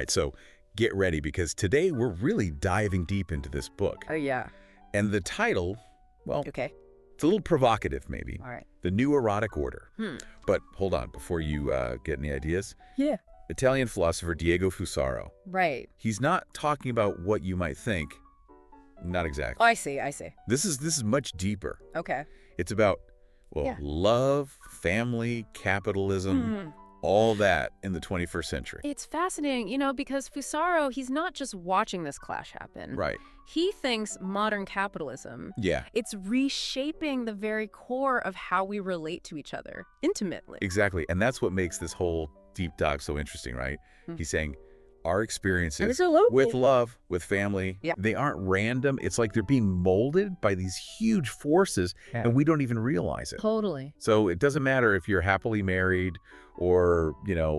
right, so get ready because today we're really diving deep into this book. Oh, yeah. And the title, well, Okay. it's a little provocative maybe. All right. The New Erotic Order. But hold on, before you get any ideas. Yeah. Italian philosopher Diego Fusaro. Right. He's not talking about what you might think. Not exactly. Oh, I see. I see. This is much deeper. Okay. It's about, well, Yeah. love, family, capitalism, all that in the 21st century. It's fascinating, because Fusaro, he's not just watching this clash happen. Right. He thinks modern capitalism, Yeah, it's reshaping the very core of how we relate to each other intimately. exactly. And that's what makes this whole deep dive so interesting, right? He's saying our experiences Absolutely. with love, with family, Yeah. they aren't random. It's like they're being molded by these huge forces and we don't even realize it. Totally. So it doesn't matter if you're happily married or,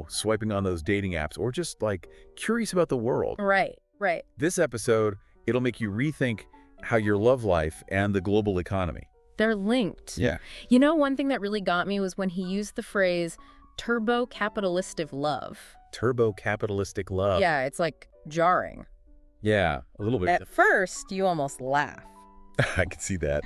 swiping on those dating apps or just like curious about the world. Right. Right. This episode, it'll make you rethink how your love life and the global economy. They're linked. Yeah. One thing that really got me was when he used the phrase turbo-capitalistic love. Turbo-capitalistic love. Yeah, it's like jarring. Yeah, a little bit. At first, you almost laugh. I can see that.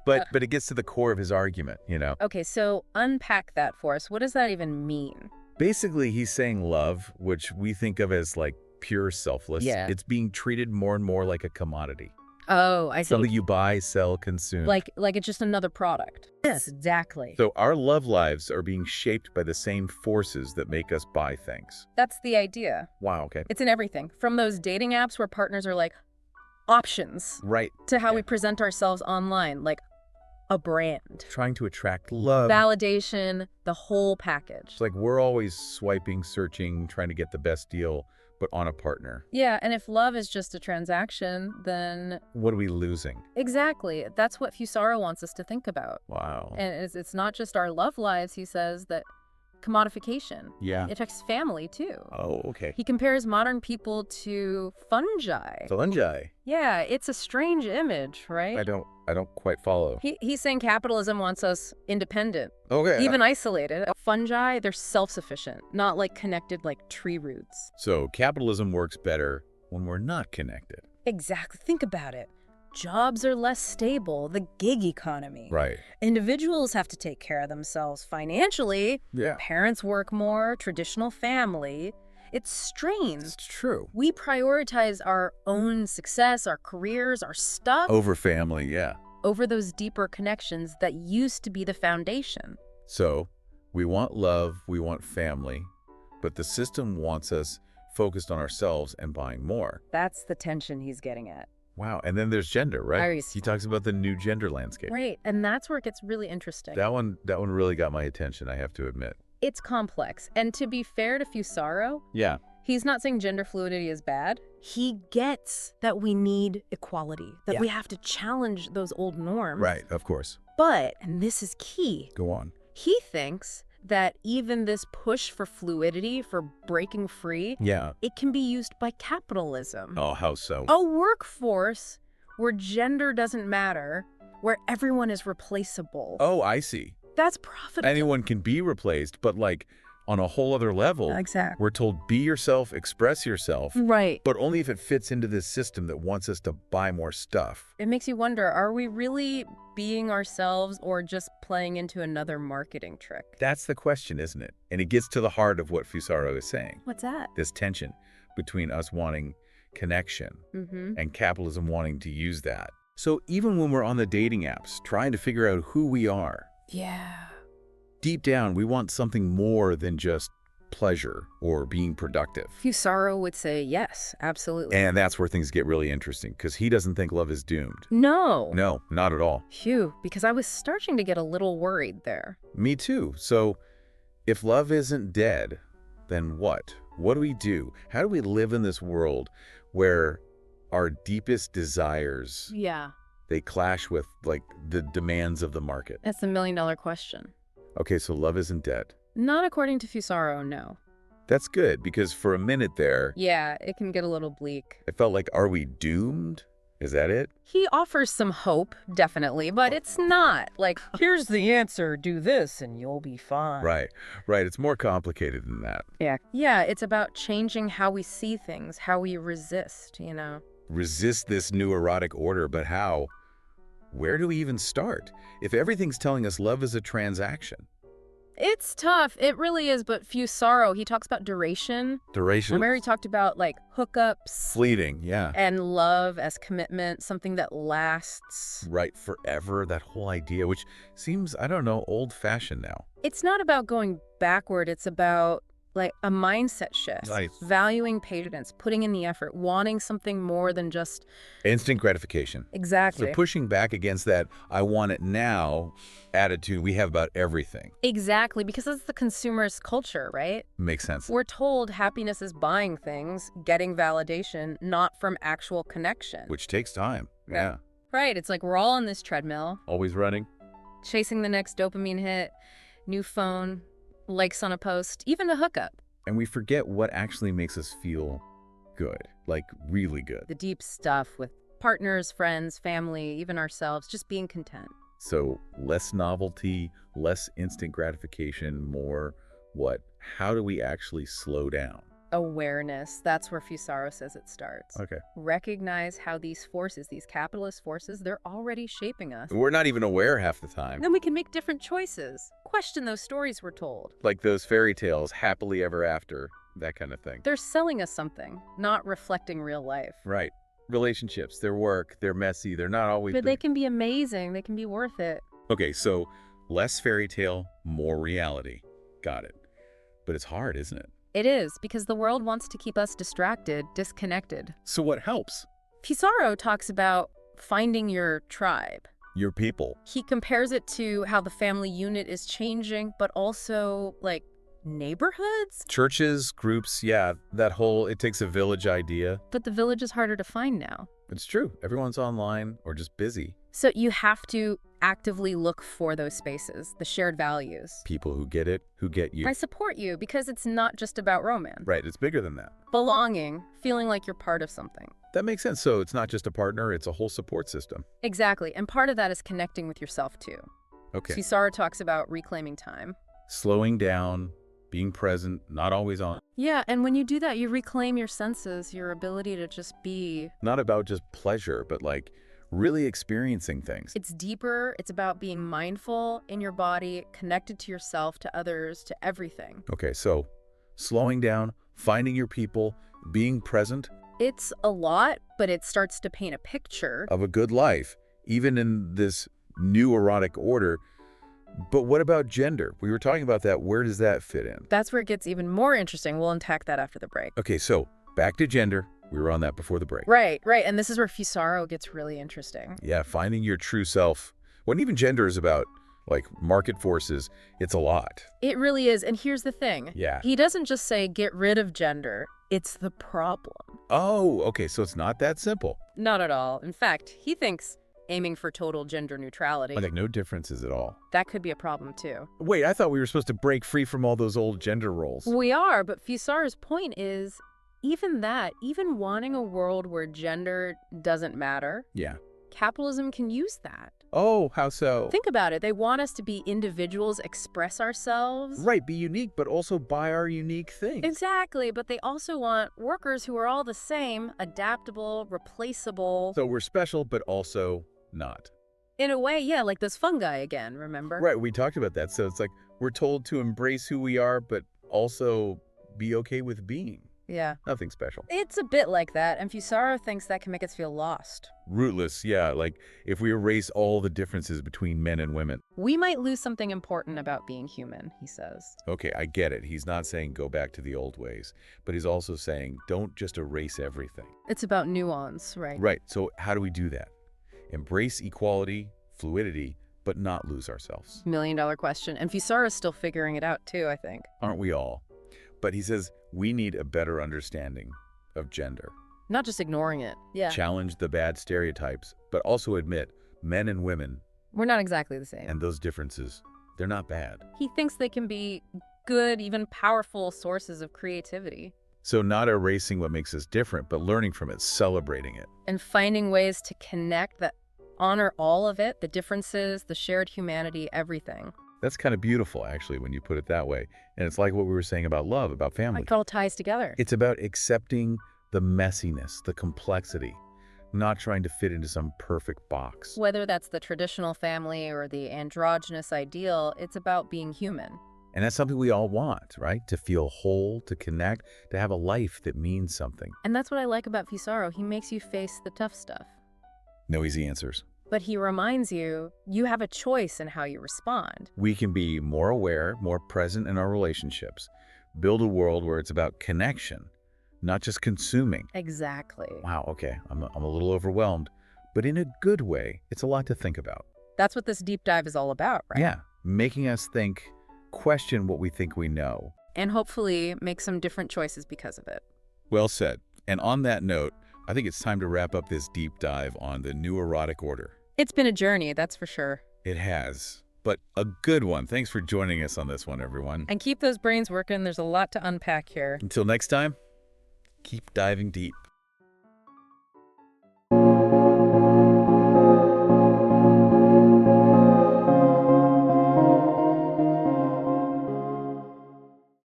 But it gets to the core of his argument, Okay, so unpack that for us. What does that even mean? Basically, he's saying love, which we think of as like pure selfless. Yeah. It's being treated more and more like a commodity. Oh, I see. Something you buy, sell, consume. Like it's just another product. Yes, exactly. So our love lives are being shaped by the same forces that make us buy things. That's the idea. Wow, okay. It's in everything. From those dating apps where partners are like options Right. to how we present ourselves online, like a brand. Trying to attract love. Validation, the whole package. It's like we're always swiping, searching, trying to get the best deal, but on a partner. Yeah, and if love is just a transaction, then What are we losing? exactly. That's what Fusaro wants us to think about. Wow. And it's not just our love lives, he says, that commodification. Yeah. It affects family, too. Oh, okay. He compares modern people to fungi. Fungi. Yeah, it's a strange image, right? I don't quite follow. He's saying capitalism wants us independent, Okay. even isolated. Fungi, they're self-sufficient, not like connected like tree roots. So capitalism works better when we're not connected. Exactly. Think about it. Jobs are less stable, the gig economy. Right. Individuals have to take care of themselves financially. Yeah. Parents work more, traditional family. It's strained. It's true. We prioritize our own success, our careers, our stuff Over family, yeah. over those deeper connections that used to be the foundation. So we want love, we want family, but the system wants us focused on ourselves and buying more. That's the tension he's getting at. Wow. And then there's gender, right? Iris. He talks about the new gender landscape. Right, and that's where it gets really interesting. That one really got my attention, I have to admit. It's complex, and to be fair to Fusaro, Yeah. he's not saying gender fluidity is bad. He gets that we need equality, that we have to challenge those old norms. Right, of course. But, and this is key, Go on. he thinks that even this push for fluidity, for breaking free, Yeah. it can be used by capitalism. Oh, how so? A workforce where gender doesn't matter, where everyone is replaceable. Oh, I see. That's profitable. Anyone can be replaced, but like on a whole other level, Exactly. we're told be yourself, express yourself, Right. but only if it fits into this system that wants us to buy more stuff. It makes you wonder, are we really being ourselves or just playing into another marketing trick? That's the question, isn't it? And it gets to the heart of what Fusaro is saying. What's that? This tension between us wanting connection and capitalism wanting to use that. So even when we're on the dating apps, trying to figure out who we are, Yeah. deep down, we want something more than just pleasure or being productive. Fusaro would say yes, absolutely. And that's where things get really interesting, because he doesn't think love is doomed. No. No, not at all. Phew, because I was starting to get a little worried there. Me too. So if love isn't dead, then what? What do we do? How do we live in this world where our deepest desires, Yeah. they clash with like the demands of the market? That's the million-dollar question. Okay, so love isn't dead. Not according to Fusaro, no. That's good, because for a minute there, Yeah, it can get a little bleak. I felt like, are we doomed? Is that it? He offers some hope, definitely, but it's not like, here's the answer, do this and you'll be fine. Right, right. It's more complicated than that. Yeah, it's about changing how we see things, how we resist, Resist this new erotic order, but how? Where do we even start? If everything's telling us love is a transaction. It's tough. It really is, but Fusaro, he talks about duration. Duration? Remember he talked about, like, hookups. Fleeting, yeah. And love as commitment, something that lasts. Right, forever, that whole idea, which seems, I don't know, old-fashioned now. It's not about going backward. It's about, like, a mindset shift. Nice. Valuing patience, putting in the effort, wanting something more than just... Instant gratification. Exactly. So pushing back against that I want it now attitude we have about everything. Exactly, because that's the consumerist culture, right? Makes sense. We're told happiness is buying things, getting validation, not from actual connection. Which takes time. Yeah. Right, it's like we're all on this treadmill. Always running. Chasing the next dopamine hit, new phone, likes on a post, even a hookup. And we forget what actually makes us feel good, like really good. The deep stuff with partners, friends, family, even ourselves, just being content. So less novelty, less instant gratification, more what? How do we actually slow down? Awareness. That's where Fusaro says it starts. Okay. Recognize how these forces, these capitalist forces, they're already shaping us. We're not even aware half the time. Then we can make different choices. Question those stories we're told. Like those fairy tales, happily ever after, that kind of thing. They're selling us something, not reflecting real life. Right. Relationships, their work, they're messy, they're not always... But they can be amazing. They can be worth it. Okay, so less fairy tale, more reality. Got it. But it's hard, isn't it? It is, because the world wants to keep us distracted, disconnected. So what helps? Fusaro talks about finding your tribe. Your people. He compares it to how the family unit is changing, but also, like, neighborhoods? Churches, groups, yeah, that whole it takes a village idea. But the village is harder to find now. It's true. Everyone's online or just busy. So you have to actively look for those spaces, the shared values. People who get it, who get you. I support you because it's not just about romance. Right, it's bigger than that. Belonging, feeling like you're part of something. That makes sense. So it's not just a partner, it's a whole support system. Exactly, and part of that is connecting with yourself too. Okay. Fusaro talks about reclaiming time. Slowing down, being present, not always on. Yeah, and when you do that, you reclaim your senses, your ability to just be. Not about just pleasure, but like really experiencing things. It's deeper. It's about being mindful in your body, connected to yourself, to others, to everything. Okay, so slowing down, finding your people, being present. It's a lot, but it starts to paint a picture Of a good life, even in this new erotic order. But what about gender? We were talking about that. Where does that fit in? That's where it gets even more interesting. We'll unpack that after the break. Okay, so back to gender. We were on that before the break. Right. And this is where Fusaro gets really interesting. Yeah, finding your true self. When even gender is about, like, market forces, it's a lot. It really is. And here's the thing. Yeah. He doesn't just say, get rid of gender. It's the problem. Oh, okay, so it's not that simple. Not at all. In fact, he thinks aiming for total gender neutrality. Like no differences at all. That could be a problem, too. Wait, I thought we were supposed to break free from all those old gender roles. We are, but Fusaro's point is, even wanting a world where gender doesn't matter, Yeah. capitalism can use that. Oh, how so? Think about it. They want us to be individuals, express ourselves. Right, be unique, but also buy our unique things. Exactly, but they also want workers who are all the same, adaptable, replaceable. So we're special, but also not. In a way, yeah, like those fungi again, remember? Right, we talked about that. So it's like we're told to embrace who we are, but also be okay with being. Yeah. Nothing special. It's a bit like that, and Fusaro thinks that can make us feel lost. Rootless, yeah, like if we erase all the differences between men and women. We might lose something important about being human, he says. Okay, I get it. He's not saying go back to the old ways, but he's also saying don't just erase everything. It's about nuance, right? Right, so how do we do that? Embrace equality, fluidity, but not lose ourselves. $1,000,000 question. And Fusaro's still figuring it out too, I think. Aren't we all? But he says we need a better understanding of gender. Not just ignoring it. Yeah. Challenge the bad stereotypes, but also admit men and women We're not exactly the same. and those differences, they're not bad. He thinks they can be good, even powerful sources of creativity. So not erasing what makes us different, but learning from it, celebrating it. And finding ways to connect that honor all of it, the differences, the shared humanity, everything. That's kind of beautiful, actually, when you put it that way. And it's like what we were saying about love, about family. Like it all ties together. It's about accepting the messiness, the complexity, not trying to fit into some perfect box. Whether that's the traditional family or the androgynous ideal, it's about being human. And that's something we all want, right? To feel whole, to connect, to have a life that means something. And that's what I like about Fusaro. He makes you face the tough stuff. No easy answers. But he reminds you, you have a choice in how you respond. We can be more aware, more present in our relationships, build a world where it's about connection, not just consuming. Exactly. Wow, okay, I'm a little overwhelmed, but in a good way. It's a lot to think about. That's what this deep dive is all about, right? Yeah, making us think, question what we think we know. And hopefully make some different choices because of it. Well said. And on that note, I think it's time to wrap up this deep dive on the new erotic order. It's been a journey, that's for sure. It has, but a good one. Thanks for joining us on this one, everyone. And keep those brains working. There's a lot to unpack here. Until next time, keep diving deep.